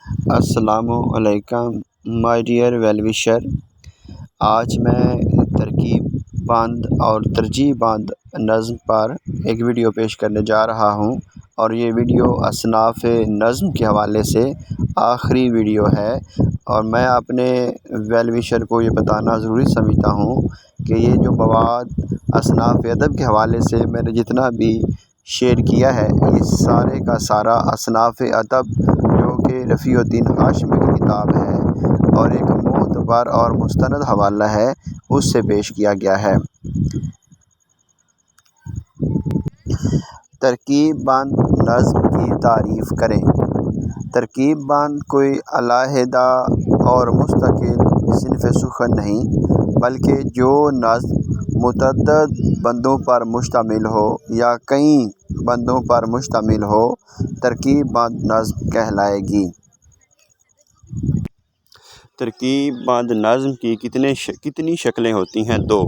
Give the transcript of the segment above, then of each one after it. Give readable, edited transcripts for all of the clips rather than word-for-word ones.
السلام علیکم my dear well وشر۔ آج میں ترکیب بند اور ترجیح بند نظم پر ایک ویڈیو پیش کرنے جا رہا ہوں، اور یہ ویڈیو اصناف نظم کے حوالے سے آخری ویڈیو ہے، اور میں اپنے ویل وشر کو یہ بتانا ضروری سمجھتا ہوں کہ یہ جو مواد اصناف ادب کے حوالے سے میں نے جتنا بھی شیئر کیا ہے، یہ سارے کا سارا اصناف ادب جو کہ رفیع الدین ہاشمی کی کتاب ہے اور ایک معتبر اور مستند حوالہ ہے، اس سے پیش کیا گیا ہے۔ ترکیب بند نظم کی تعریف کریں۔ ترکیب بند کوئی علیحدہ اور مستقل صنف سخن نہیں، بلکہ جو نظم متعدد بندوں پر مشتمل ہو یا کئی بندوں پر مشتمل ہو، ترکیب بند نظم کہلائے گی۔ ترکیب بند نظم کی کتنی شکلیں ہوتی ہیں؟ 2۔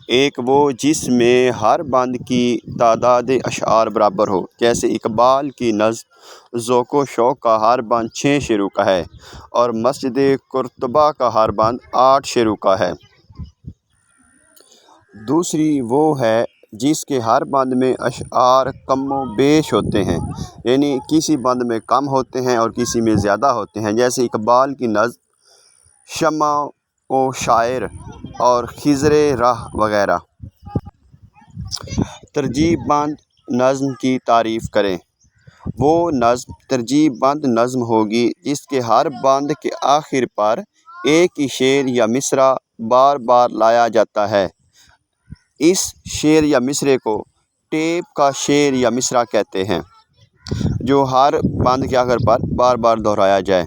ایک وہ جس میں ہر بند کی تعداد اشعار برابر ہو، جیسے اقبال کی نظم ذوق و شوق کا ہر بند 6 شعروں کا ہے اور مسجد قرطبہ کا ہر بند 8 شعروں کا ہے۔ دوسری وہ ہے جس کے ہر بند میں اشعار کم و بیش ہوتے ہیں، یعنی کسی بند میں کم ہوتے ہیں اور کسی میں زیادہ ہوتے ہیں، جیسے اقبال کی نظم شمع و شاعر اور خضر راہ وغیرہ۔ ترجیح بند نظم کی تعریف کریں۔ وہ نظم ترجیح بند نظم ہوگی جس کے ہر بند کے آخر پر ایک ہی شعر یا مصرع بار بار لایا جاتا ہے۔ اس شعر یا مصرعے کو ٹیپ کا شعر یا مصرع کہتے ہیں، جو ہر بند کے آخر پر بار بار دہرایا جائے۔